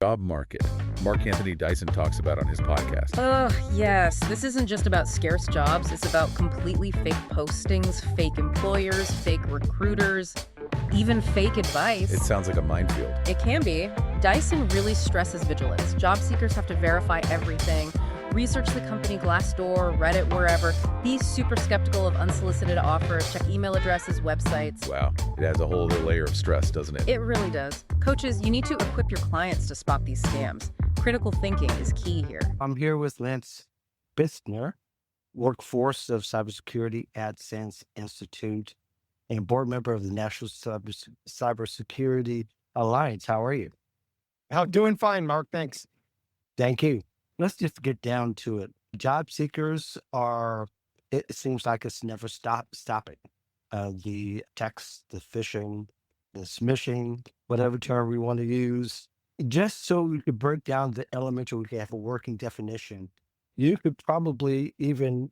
Job market. Mark Anthony Dyson talks about on his podcast. Oh, yes. This isn't just about scarce jobs. It's about completely fake postings, fake employers, fake recruiters, even fake advice. It sounds like a minefield. It can be. Dyson really stresses vigilance. Job seekers have to verify everything, research the company Glassdoor, Reddit, wherever, be super skeptical of unsolicited offers, check email addresses, websites. Wow. It adds a whole other layer of stress, doesn't it? It really does. Coaches, you need to equip your clients to spot these scams. Critical thinking is key here. I'm here with Lance Spitzner, Workforce of Cybersecurity AdSense Institute, and board member of the National Cybersecurity Alliance. How are you? Doing fine, Mark. Thanks. Thank you. Let's just get down to it. Job seekers it seems like it's never stopping. The text, the phishing, the smishing, whatever term we want to use. Just so we could break down the elementary, we could have a working definition. You could probably even,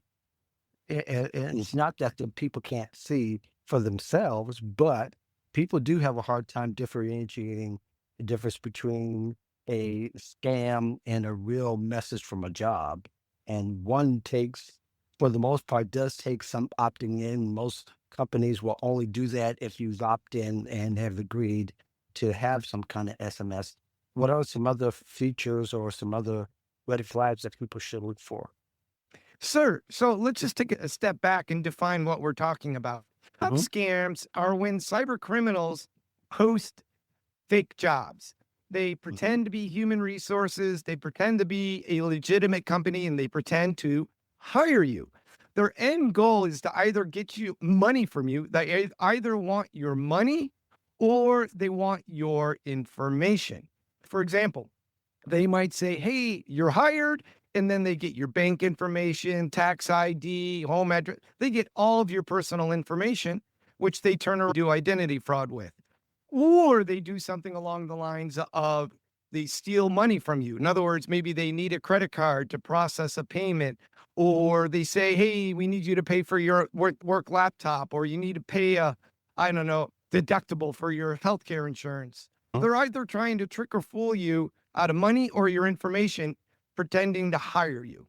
and it's not that the people can't see for themselves, but people do have a hard time differentiating the difference between a scam and a real message from a job. And one takes, for the most part, does take some opting in. Most companies will only do that if you've opted in and have agreed to have some kind of SMS. What are some other features or some other red flags that people should look for? Sir, so let's just take a step back and define what we're talking about. Job scams are when cyber criminals post fake jobs. They pretend to be human resources, they pretend to be a legitimate company, and they pretend to hire you. Their end goal is to either get you money from you. They either want your money or they want your information. For example, they might say, hey, you're hired, and then they get your bank information, tax ID, home address. They get all of your personal information, which they turn around and do identity fraud with. Or they do something along the lines of they steal money from you. In other words, maybe they need a credit card to process a payment, or they say, hey, we need you to pay for your work laptop, or you need to pay deductible for your healthcare insurance. They're either trying to trick or fool you out of money or your information, pretending to hire you.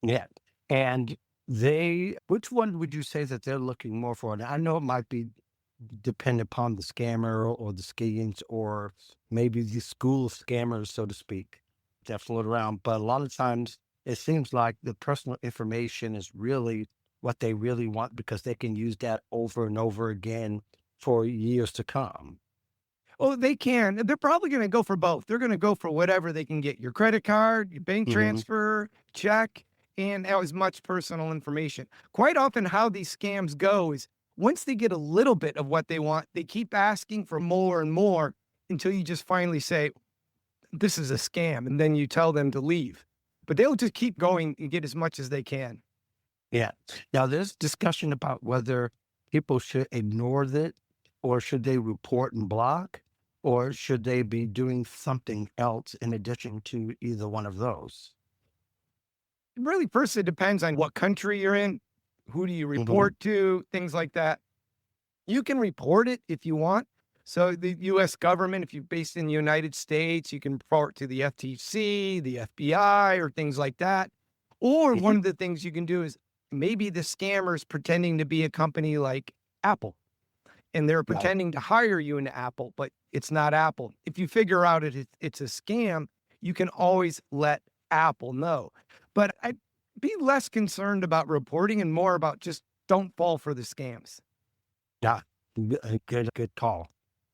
Yeah. And which one would you say that they're looking more for? And I know it might be dependent upon the scammer or the schemes or maybe the school of scammers, so to speak, that float around. But a lot of times it seems like the personal information is really what they really want because they can use that over and over again for years to come. Oh, they can. They're probably going to go for both. They're going to go for whatever they can get. Your credit card, your bank transfer, check, and as much personal information. Quite often how these scams go is once they get a little bit of what they want, they keep asking for more and more until you just finally say, this is a scam. And then you tell them to leave. But they'll just keep going and get as much as they can. Yeah. Now there's discussion about whether people should ignore it or should they report and block, or should they be doing something else in addition to either one of those? Really, first, it depends on what country you're in. Who do you report to? Things like that. You can report it if you want. So the U.S. government, if you're based in the United States, you can report to the FTC, the FBI, or things like that. Or one of the things you can do is maybe the scammer's pretending to be a company like Apple. And they're pretending to hire you into Apple, but it's not Apple. If you figure out it's a scam, you can always let Apple know. But I'd be less concerned about reporting and more about just don't fall for the scams. Yeah, good call.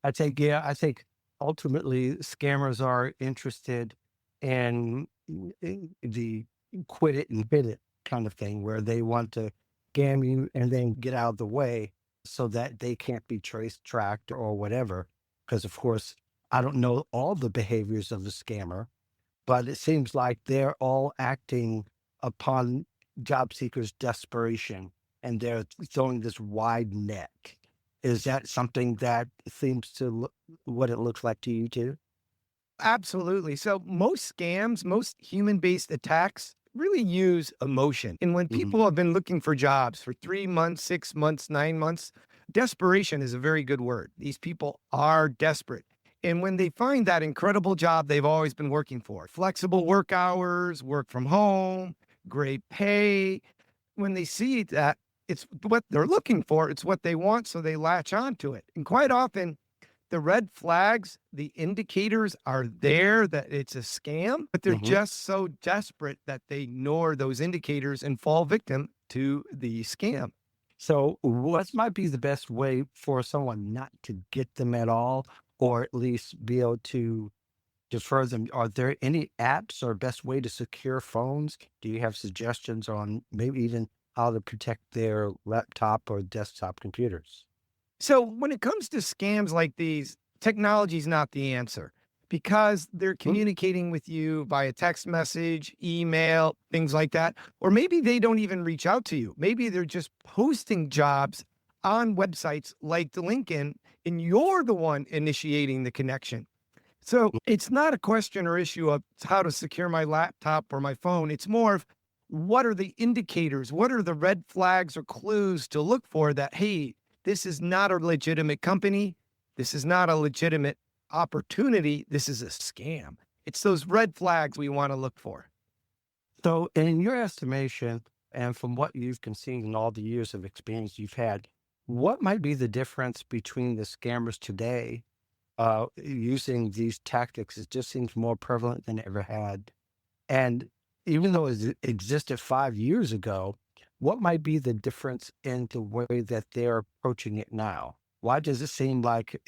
I think ultimately scammers are interested in the quit it and bid it kind of thing, where they want to scam you and then get out of the way so that they can't be traced, tracked, or whatever. Because, of course, I don't know all the behaviors of the scammer, but it seems like they're all acting upon job seekers' desperation, and they're throwing this wide net. Is that something that seems to what it looks like to you too? Absolutely. So most scams, most human-based attacks really use emotion. And when people have been looking for jobs for 3 months, 6 months, 9 months, desperation is a very good word. These people are desperate. And when they find that incredible job they've always been working for, flexible work hours, work from home, great pay, when they see that it's what they're looking for, it's what they want, so they latch onto it. And quite often, the red flags, the indicators are there that it's a scam, but they're Hmm. just so desperate that they ignore those indicators and fall victim to the scam. So, what might be the best way for someone not to get them at all, or at least be able to defer them? Are there any apps or best way to secure phones? Do you have suggestions on maybe even how to protect their laptop or desktop computers? So when it comes to scams like these, technology is not the answer because they're Hmm? communicating with you via text message, email, things like that. Or maybe they don't even reach out to you. Maybe they're just posting jobs on websites like the LinkedIn, and you're the one initiating the connection. So it's not a question or issue of how to secure my laptop or my phone. It's more of what are the indicators? What are the red flags or clues to look for that, hey, this is not a legitimate company. This is not a legitimate opportunity. This is a scam. It's those red flags we want to look for. So, in your estimation, and from what you've seen in all the years of experience you've had, what might be the difference between the scammers today using these tactics? It just seems more prevalent than it ever had. And even though it existed 5 years ago, what might be the difference in the way that they're approaching it now? Why does it seem like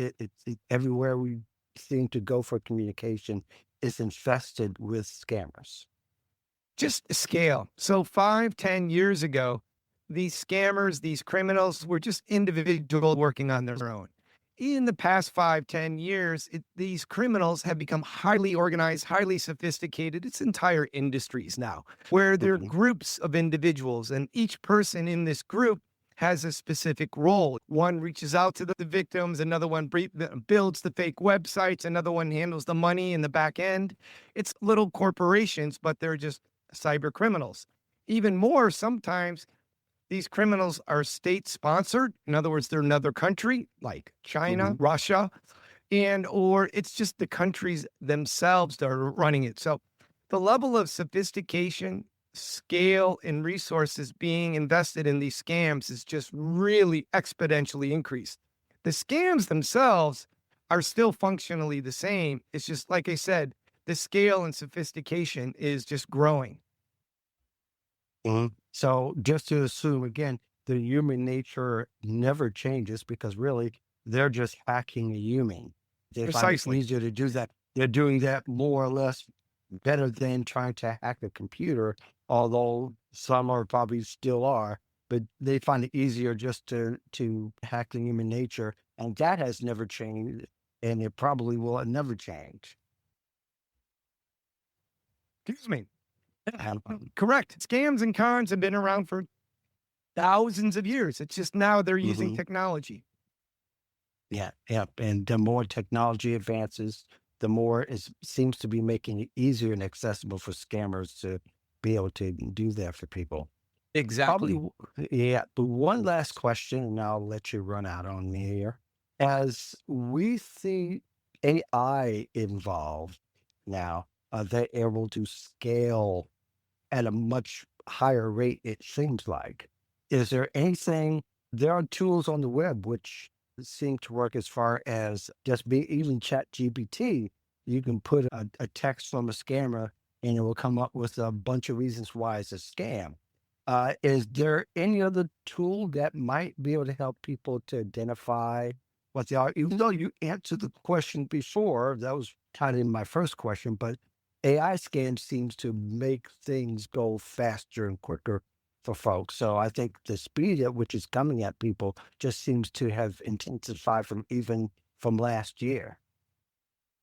everywhere we seem to go for communication is infested with scammers? Just scale. So 5, 10 years ago, these scammers, these criminals were just individuals working on their own. In the past 5, 10 years, these criminals have become highly organized, highly sophisticated. It's entire industries now where they're Mhm. groups of individuals, and each person in this group has a specific role. One reaches out to the victims, another one builds the fake websites, another one handles the money in the back end. It's little corporations, but they're just cyber criminals. Even more, sometimes these criminals are state sponsored. In other words, they're another country like China, Mhm. Russia, and or it's just the countries themselves that are running it. So the level of sophistication, scale, and resources being invested in these scams is just really exponentially increased. The scams themselves are still functionally the same. It's just like I said, the scale and sophistication is just growing. Mhm. So just to assume again, the human nature never changes because really they're just hacking a human. They find it Precisely. easier to do that. They're doing that more or less better than trying to hack a computer, although some are probably still are, but they find it easier just to hack the human nature. And that has never changed, and it probably will never change. Excuse me. Um, Correct. Scams and cons have been around for thousands of years. It's just now they're using mhm. technology. Yeah, yeah. And the more technology advances, the more it seems to be making it easier and accessible for scammers to be able to do that for people. Probably, Exactly. yeah. But one last question, and I'll let you run out on me here. As we see AI involved now, they're able to scale at a much higher rate, it seems like. Is there anything, there are tools on the web which seem to work as far as just be even chat GPT. You can put a text from a scammer and it will come up with a bunch of reasons why it's a scam. Is there any other tool that might be able to help people to identify what they are? Even though you answered the question before, that was kind of in my first question, but AI scan seems to make things go faster and quicker for folks. So I think the speed at which it's coming at people just seems to have intensified from even from last year.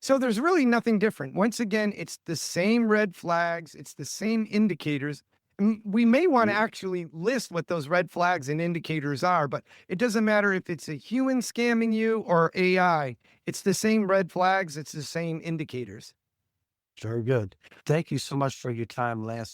So there's really nothing different. Once again, it's the same red flags, it's the same indicators. We may want to Mhm. actually list what those red flags and indicators are, but it doesn't matter if it's a human scamming you or AI. It's the same red flags, it's the same indicators. Very good. Thank you so much for your time, Lance.